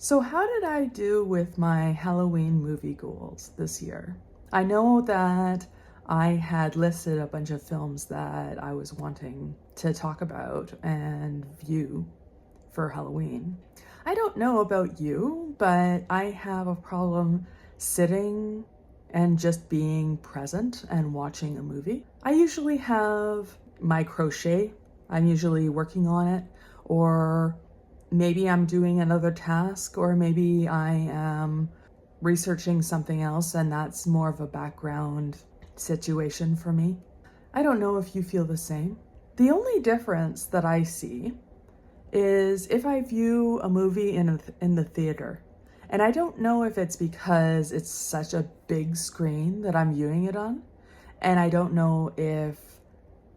So how did I do with my Halloween movie goals this year? I know that I had listed a bunch of films that I was wanting to talk about and view for Halloween. I don't know about you, but I have a problem sitting and just being present and watching a movie. I usually have my crochet. I'm usually working on it, or maybe I'm doing another task, or maybe I am researching something else and that's more of a background situation for me. I don't know if you feel the same. The only difference that I see is if I view a movie in the theater. And I don't know if it's because it's such a big screen that I'm viewing it on, and I don't know if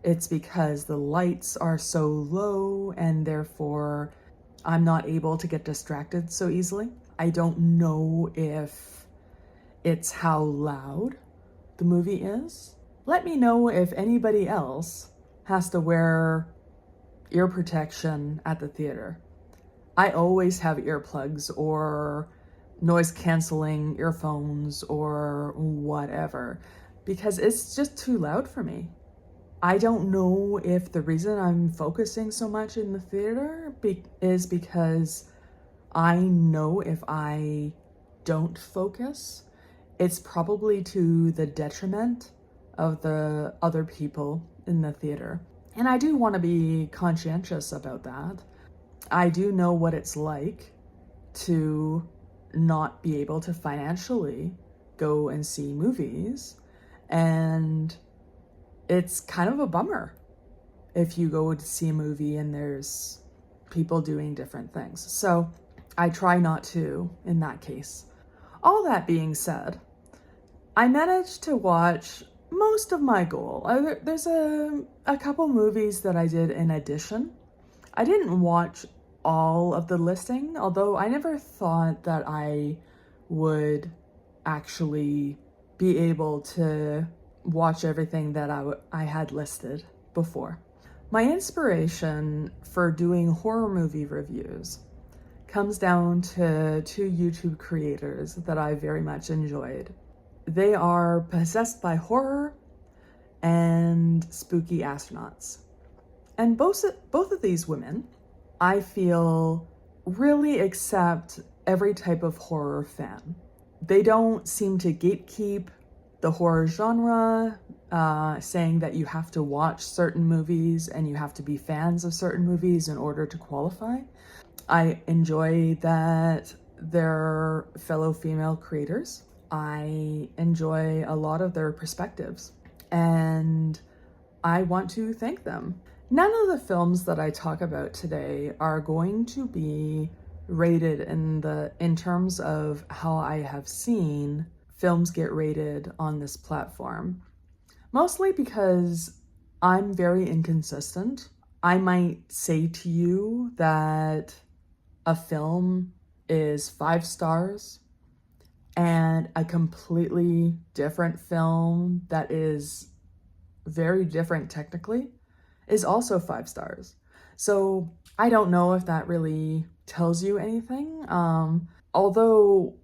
it's because the lights are so low and therefore I'm not able to get distracted so easily. I don't know if it's how loud the movie is. Let me know if anybody else has to wear ear protection at the theater. I always have earplugs or noise canceling earphones or whatever because it's just too loud for me. I don't know if the reason I'm focusing so much in the theater is because I know if I don't focus, it's probably to the detriment of the other people in the theater. And I do want to be conscientious about that. I do know what it's like to not be able to financially go and see movies, and it's kind of a bummer if you go to see a movie and there's people doing different things. So I try not to in that case. All that being said, I managed to watch most of my goal. There's a couple movies that I did in addition. I didn't watch all of the listing, although I never thought that I would actually be able to watch everything that I had listed before. My inspiration for doing horror movie reviews comes down to two YouTube creators that I very much enjoyed. They are Possessed by Horror and Spooky Astronauts. And both of these women, I feel, really accept every type of horror fan. They don't seem to gatekeep the horror genre, saying that you have to watch certain movies and you have to be fans of certain movies in order to qualify. I enjoy that they're fellow female creators. I enjoy a lot of their perspectives, and I want to thank them. None of the films that I talk about today are going to be rated in terms of how I have seen films get rated on this platform. Mostly because I'm very inconsistent. I might say to you that a film is 5 stars, and a completely different film that is very different technically is also 5 stars. So I don't know if that really tells you anything. Although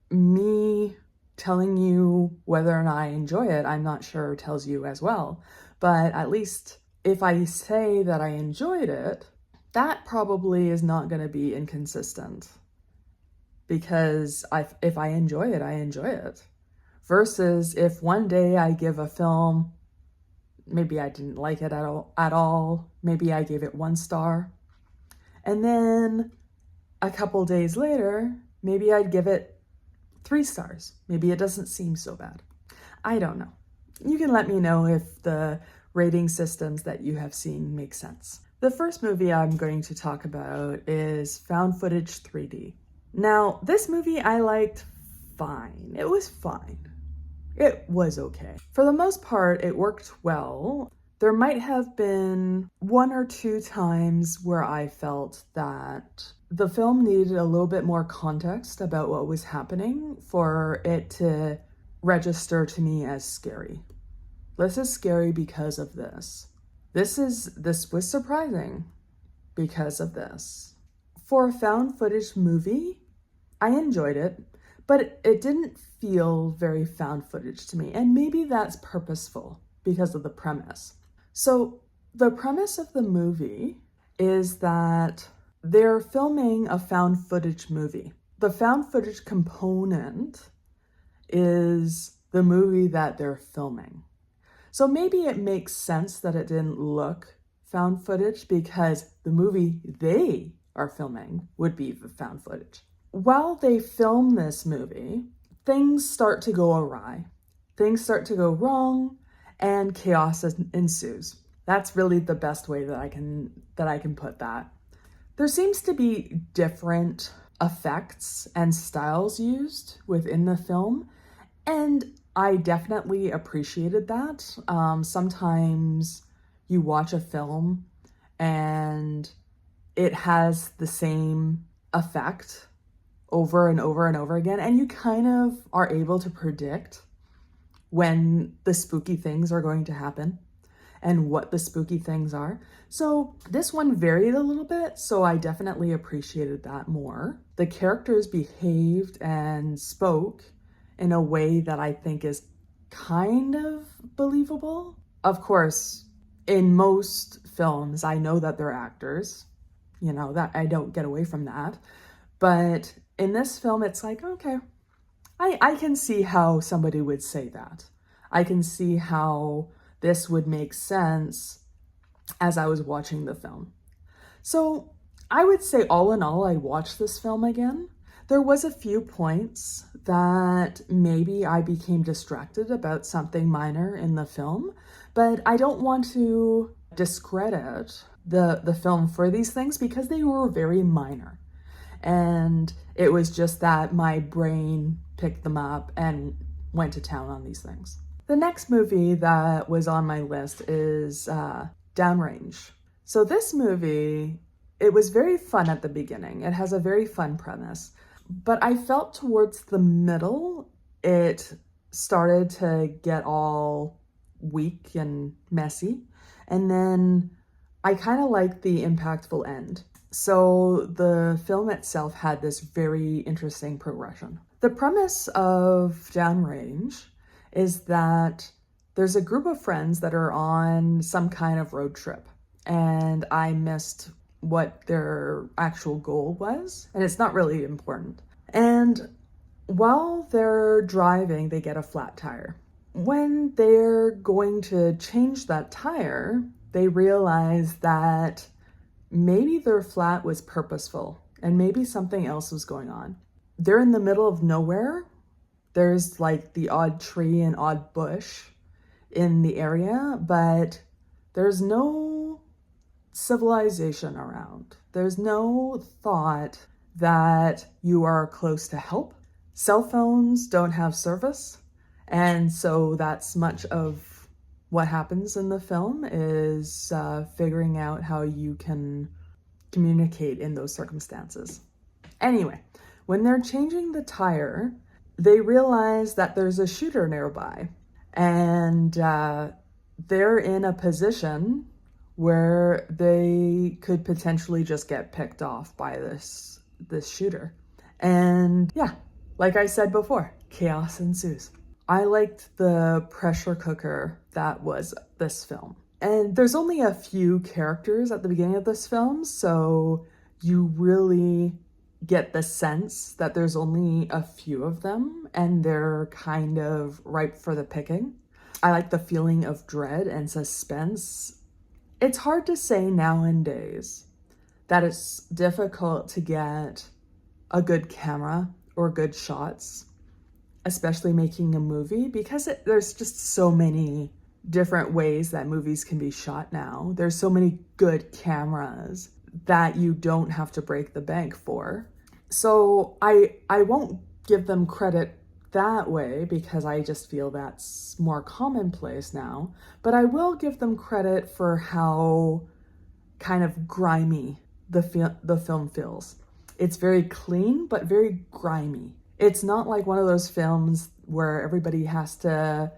me telling you whether or not I enjoy it, I'm not sure tells you as well. But at least if I say that I enjoyed it, that probably is not going to be inconsistent. Because if I enjoy it, I enjoy it. Versus if one day I give a film, maybe I didn't like it at all, maybe I gave it 1 star, and then a couple days later, maybe I'd give it 3 stars. Maybe it doesn't seem so bad. I don't know. You can let me know if the rating systems that you have seen make sense. The first movie I'm going to talk about is Found Footage 3D. Now, this movie I liked fine. It was fine. It was okay. For the most part, it worked well. There might have been 1 or 2 times where I felt that the film needed a little bit more context about what was happening for it to register to me as scary. This is scary because of this. This was surprising because of this. For a found footage movie, I enjoyed it, but it didn't feel very found footage to me. And maybe that's purposeful because of the premise. So, the premise of the movie is that they're filming a found footage movie. The found footage component is the movie that they're filming. So maybe it makes sense that it didn't look found footage because the movie they are filming would be the found footage. While they film this movie, things start to go awry. Things start to go wrong and chaos ensues. That's really the best way that I can put that. There seems to be different effects and styles used within the film, and I definitely appreciated that. Sometimes you watch a film and it has the same effect over and over and over again, and you kind of are able to predict when the spooky things are going to happen and what the spooky things are. So this one varied a little bit, so I definitely appreciated that more. The characters behaved and spoke in a way that I think is kind of believable. Of course, in most films, I know that they're actors, that I don't get away from that. But in this film, it's like, okay, I can see how somebody would say that. I can see how this would make sense as I was watching the film. So I would say all in all, I'd watch this film again. There was a few points that maybe I became distracted about something minor in the film, but I don't want to discredit the film for these things because they were very minor. And it was just that my brain picked them up and went to town on these things. The next movie that was on my list is Downrange. So this movie, it was very fun at the beginning. It has a very fun premise. But I felt towards the middle, it started to get all weak and messy. And then I kind of liked the impactful end. So the film itself had this very interesting progression. The premise of Downrange is that there's a group of friends that are on some kind of road trip, and I missed what their actual goal was, and it's not really important. And while they're driving, they get a flat tire. When they're going to change that tire, they realize that maybe their flat was purposeful and maybe something else was going on. They're in the middle of nowhere. There's like the odd tree and odd bush in the area, but there's no civilization around. There's no thought that you are close to help. Cell phones don't have service, and so that's much of what happens in the film is figuring out how you can communicate in those circumstances. Anyway, when they're changing the tire, they realize that there's a shooter nearby, and they're in a position where they could potentially just get picked off by this shooter. And yeah, like I said before, chaos ensues. I liked the pressure cooker that was this film. And there's only a few characters at the beginning of this film, so you really get the sense that there's only a few of them and they're kind of ripe for the picking. I like the feeling of dread and suspense. It's hard to say nowadays that it's difficult to get a good camera or good shots, especially making a movie, because there's just so many different ways that movies can be shot now. There's so many good cameras that you don't have to break the bank for. So I won't give them credit that way because I just feel that's more commonplace now, but I will give them credit for how kind of grimy the film feels. It's very clean, but very grimy. It's not like one of those films where everybody has to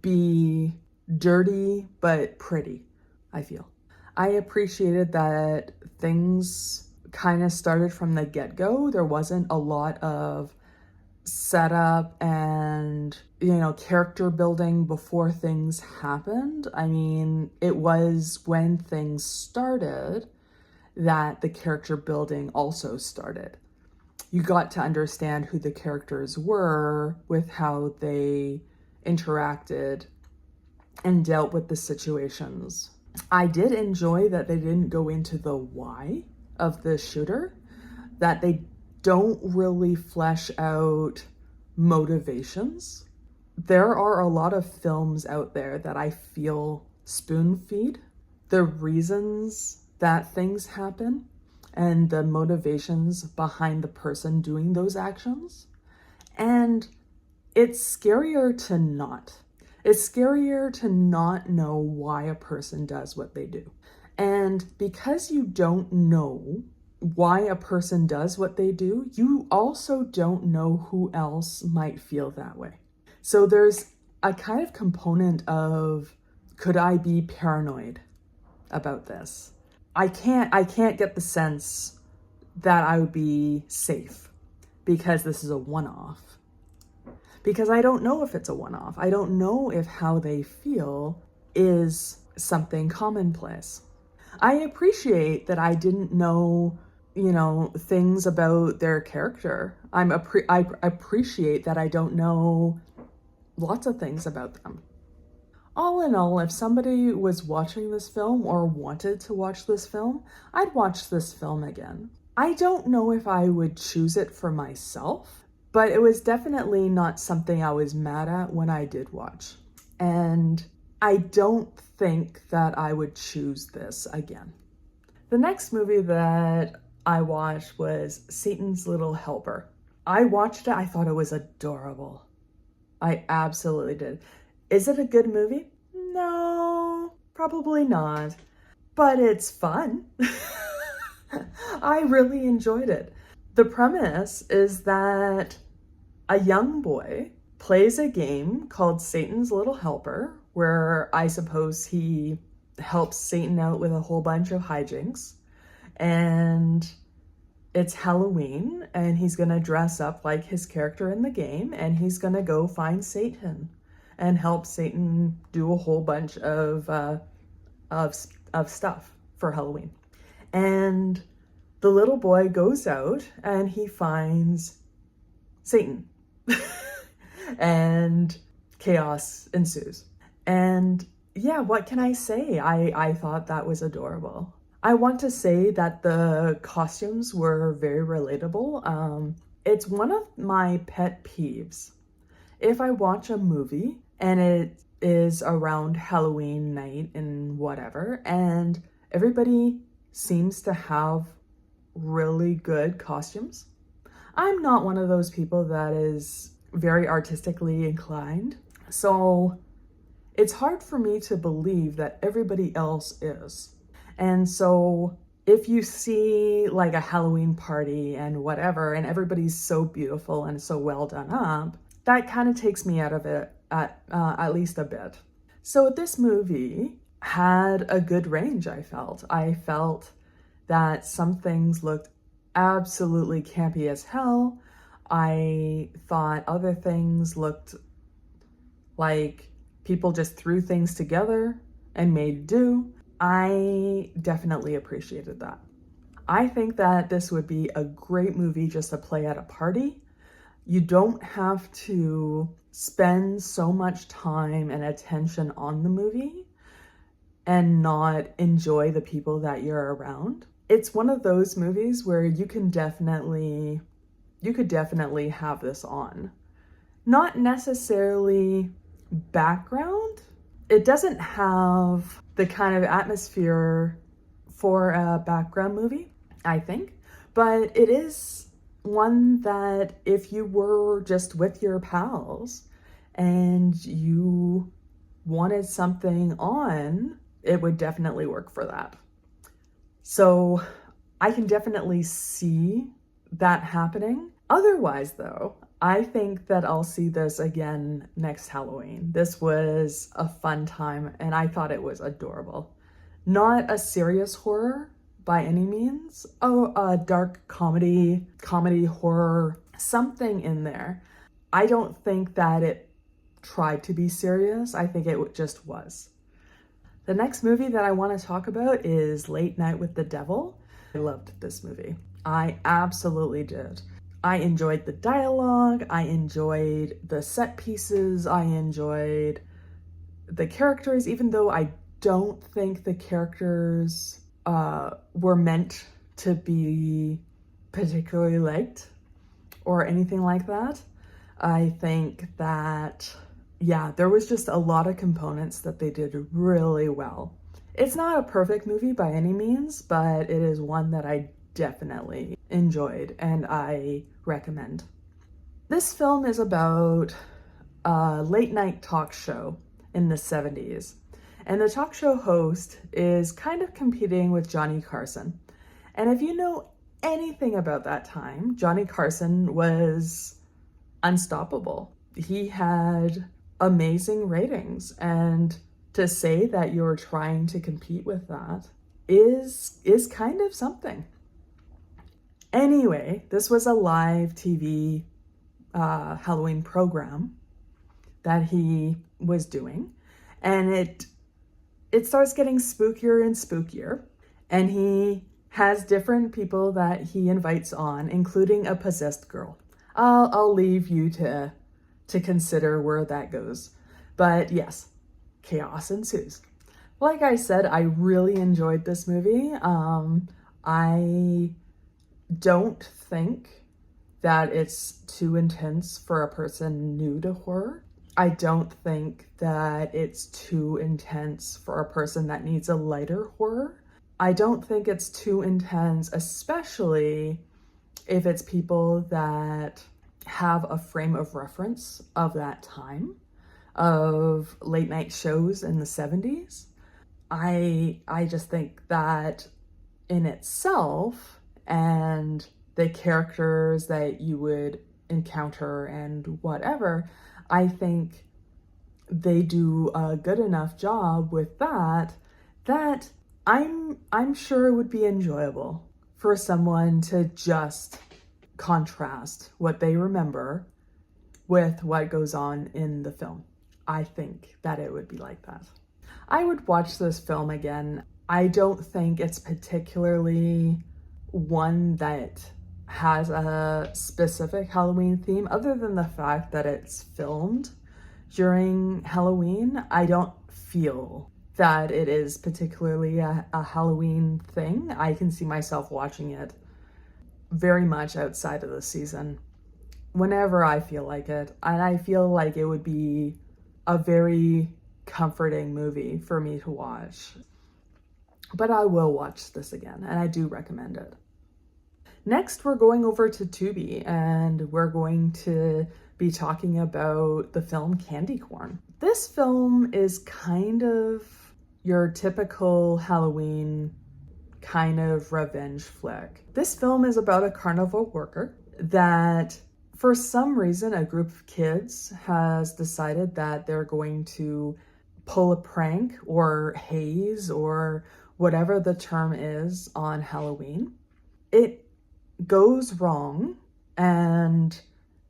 be dirty but pretty, I feel. I appreciated that things kind of started from the get-go. There wasn't a lot of setup and, character building before things happened. I mean, it was when things started that the character building also started. You got to understand who the characters were with how they interacted and dealt with the situations. I did enjoy that they didn't go into the why of the shooter, that they don't really flesh out motivations. There are a lot of films out there that I feel spoon feed the reasons that things happen and the motivations behind the person doing those actions. And it's scarier to not. It's scarier to not know why a person does what they do. And because you don't know why a person does what they do, you also don't know who else might feel that way. So there's a kind of component of, could I be paranoid about this? I can't get the sense that I would be safe because this is a one-off. Because I don't know if it's a one-off. I don't know if how they feel is something commonplace. I appreciate that I didn't know, things about their character. I appreciate that I don't know lots of things about them. All in all, if somebody was watching this film or wanted to watch this film, I'd watch this film again. I don't know if I would choose it for myself, but it was definitely not something I was mad at when I did watch. And I don't think that I would choose this again. The next movie that I watched was Satan's Little Helper. I watched it, I thought it was adorable. I absolutely did. Is it a good movie? No, probably not. But it's fun. I really enjoyed it. The premise is that a young boy plays a game called Satan's Little Helper, where I suppose he helps Satan out with a whole bunch of hijinks. And it's Halloween, and he's gonna dress up like his character in the game, and he's gonna go find Satan and help Satan do a whole bunch of stuff for Halloween. And the little boy goes out and he finds Satan. And chaos ensues. And yeah, what can I say? I thought that was adorable. I want to say that the costumes were very relatable. It's one of my pet peeves. If I watch a movie and it is around Halloween night and whatever, and everybody seems to have really good costumes, I'm not one of those people that is very artistically inclined. So it's hard for me to believe that everybody else is. And so if you see like a Halloween party and whatever, and everybody's so beautiful and so well done up, that kind of takes me out of it at least a bit. So this movie had a good range, I felt. I felt that some things looked absolutely campy as hell. I thought other things looked like people just threw things together and made do. I definitely appreciated that. I think that this would be a great movie just to play at a party. You don't have to spend so much time and attention on the movie and not enjoy the people that you're around. It's one of those movies where you could definitely have this on. Not necessarily background. It doesn't have the kind of atmosphere for a background movie, I think, but it is one that if you were just with your pals and you wanted something on, it would definitely work for that. So I can definitely see that happening. Otherwise though, I think that I'll see this again next Halloween. This was a fun time and I thought it was adorable. Not a serious horror, by any means. Oh, a dark comedy, horror, something in there. I don't think that it tried to be serious. I think it just was. The next movie that I want to talk about is Late Night with the Devil. I loved this movie. I absolutely did. I enjoyed the dialogue. I enjoyed the set pieces. I enjoyed the characters, even though I don't think the characters were meant to be particularly liked or anything like that. I think that, yeah, there was just a lot of components that they did really well. It's not a perfect movie by any means, but it is one that I definitely enjoyed and I recommend. This film is about a late night talk show in the 70s. And the talk show host is kind of competing with Johnny Carson. And if you know anything about that time, Johnny Carson was unstoppable. He had amazing ratings, and to say that you're trying to compete with that is kind of something. Anyway, this was a live TV Halloween program that he was doing, and it starts getting spookier and spookier, and he has different people that he invites on, including a possessed girl. I'll leave you to consider where that goes. But yes, chaos ensues. Like I said, I really enjoyed this movie. I don't think that it's too intense for a person new to horror. I don't think that it's too intense for a person that needs a lighter horror. I don't think it's too intense, especially if it's people that have a frame of reference of that time, of late night shows in the 70s. I just think that in itself, and the characters that you would encounter and whatever, I think they do a good enough job with that I'm sure it would be enjoyable for someone to just contrast what they remember with what goes on in the film. I think that it would be like that. I would watch this film again. I don't think it's particularly one that has a specific Halloween theme, other than the fact that it's filmed during Halloween. I don't feel that it is particularly a Halloween thing. I can see myself watching it very much outside of the season, whenever I feel like it. And I feel like it would be a very comforting movie for me to watch. But I will watch this again, and I do recommend it. Next, we're going over to Tubi, and we're going to be talking about the film Candy Corn. This film is kind of your typical Halloween kind of revenge flick. This film is about a carnival worker that, for some reason, a group of kids has decided that they're going to pull a prank or haze or whatever the term is on Halloween. It goes wrong and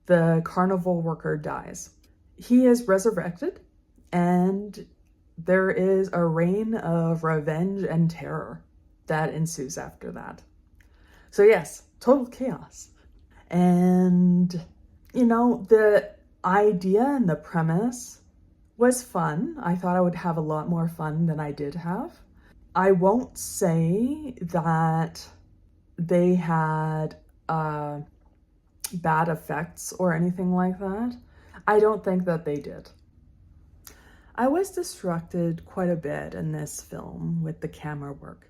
the carnival worker dies. He is resurrected and there is a reign of revenge and terror that ensues after that. So yes, total chaos. And, you know, the idea and the premise was fun. I thought I would have a lot more fun than I did have. I won't say that they had bad effects or anything like that. I don't think that they did. I was distracted quite a bit in this film with the camera work.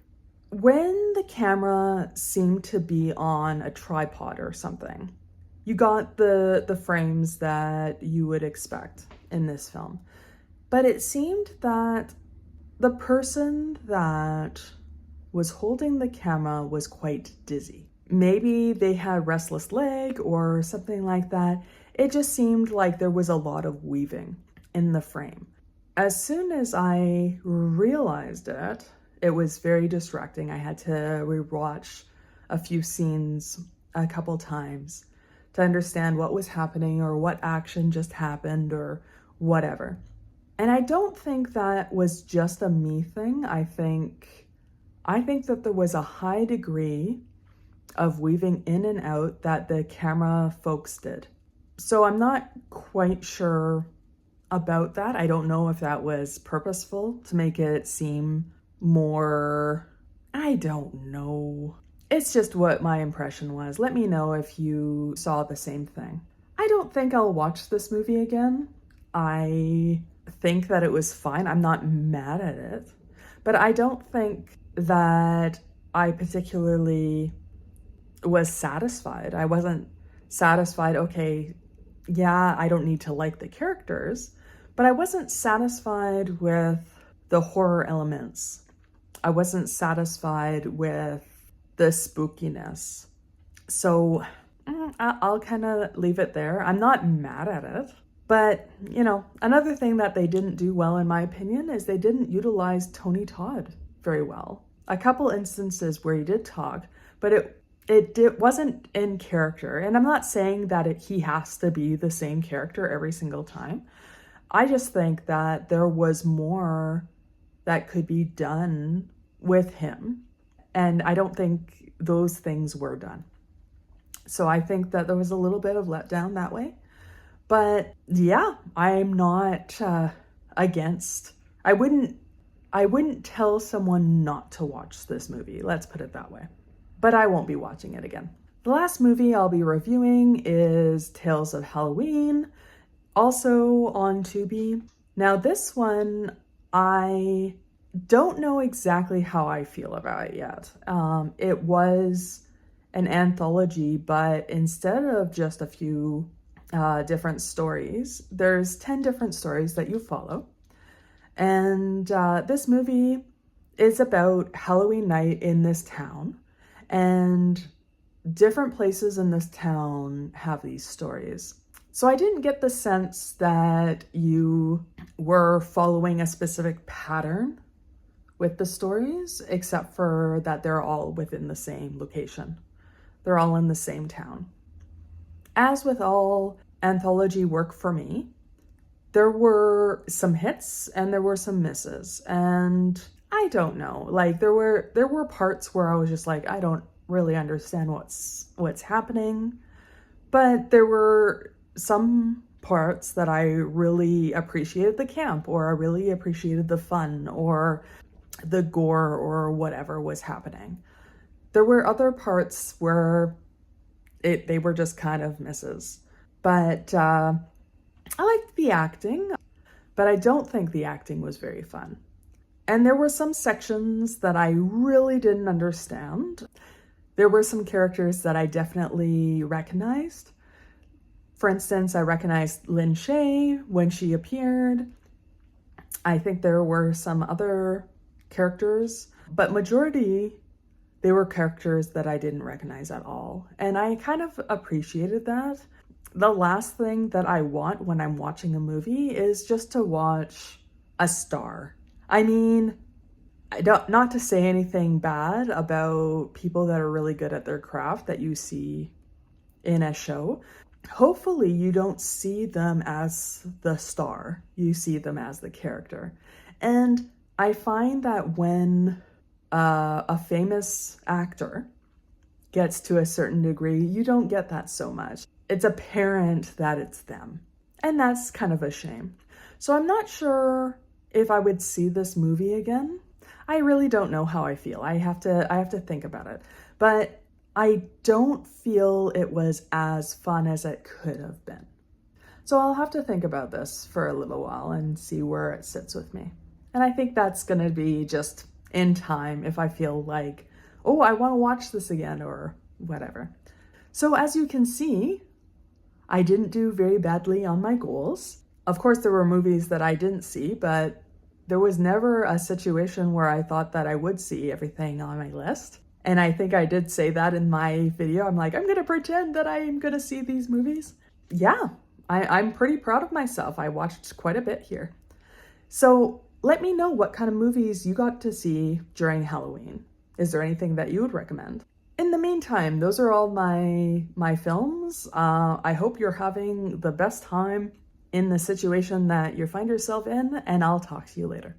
When the camera seemed to be on a tripod or something, you got the frames that you would expect in this film. But it seemed that the person that was holding the camera was quite dizzy. Maybe they had restless leg or something like that. It just seemed like there was a lot of weaving in the frame. As soon as I realized it, It was very distracting. I had to rewatch a few scenes a couple times to understand what was happening or what action just happened or whatever. And I don't think that was just a me thing. I think that there was a high degree of weaving in and out that the camera folks did. So I'm not quite sure about that. I don't know if that was purposeful to make it seem more, I don't know. It's just what my impression was. Let me know if you saw the same thing. I don't think I'll watch this movie again. I think that it was fine. I'm not mad at it, but I don't think that I particularly was satisfied. I wasn't satisfied, okay, yeah, I don't need to like the characters, but I wasn't satisfied with the horror elements. I wasn't satisfied with the spookiness. So I'll kind of leave it there. I'm not mad at it. But, you know, another thing that they didn't do well, in my opinion, is they didn't utilize Tony Todd very well. A couple instances where he did talk, but it wasn't in character. And I'm not saying that he has to be the same character every single time. I just think that there was more that could be done with him. And I don't think those things were done. So I think that there was a little bit of letdown that way. But yeah, I'm not against. I wouldn't tell someone not to watch this movie. Let's put it that way. But I won't be watching it again. The last movie I'll be reviewing is Tales of Halloween, also on Tubi. Now this one, I don't know exactly how I feel about it yet. It was an anthology, but instead of just a few different stories, there's 10 different stories that you follow. And this movie is about Halloween night in this town, and different places in this town have these stories. So I didn't get the sense that you were following a specific pattern with the stories, except for that they're all within the same location. They're all in the same town. As with all anthology work for me, there were some hits and there were some misses. And I don't know, like there were parts where I was just like, I don't really understand what's happening. But there were some parts that I really appreciated the camp, or I really appreciated the fun or the gore or whatever was happening. There were other parts where they were just kind of misses. But I liked the acting, but I don't think the acting was very fun. And there were some sections that I really didn't understand. There were some characters that I definitely recognized. For instance, I recognized Lin Shaye when she appeared. I think there were some other characters, but majority, they were characters that I didn't recognize at all. And I kind of appreciated that. The last thing that I want when I'm watching a movie is just to watch a star. I mean, not to say anything bad about people that are really good at their craft that you see in a show. Hopefully you don't see them as the star. You see them as the character. And I find that when a famous actor gets to a certain degree, you don't get that so much. It's apparent that it's them. And that's kind of a shame. So I'm not sure if I would see this movie again. I really don't know how I feel. I have to think about it. But I don't feel it was as fun as it could have been. So I'll have to think about this for a little while and see where it sits with me. And I think that's going to be just in time if I feel like, oh, I want to watch this again or whatever. So as you can see, I didn't do very badly on my goals. Of course, there were movies that I didn't see, but there was never a situation where I thought that I would see everything on my list. And I think I did say that in my video. I'm like, I'm going to pretend that I'm going to see these movies. Yeah, I'm pretty proud of myself. I watched quite a bit here. So let me know what kind of movies you got to see during Halloween. Is there anything that you would recommend? In the meantime, those are all my films. I hope you're having the best time in the situation that you find yourself in, and I'll talk to you later.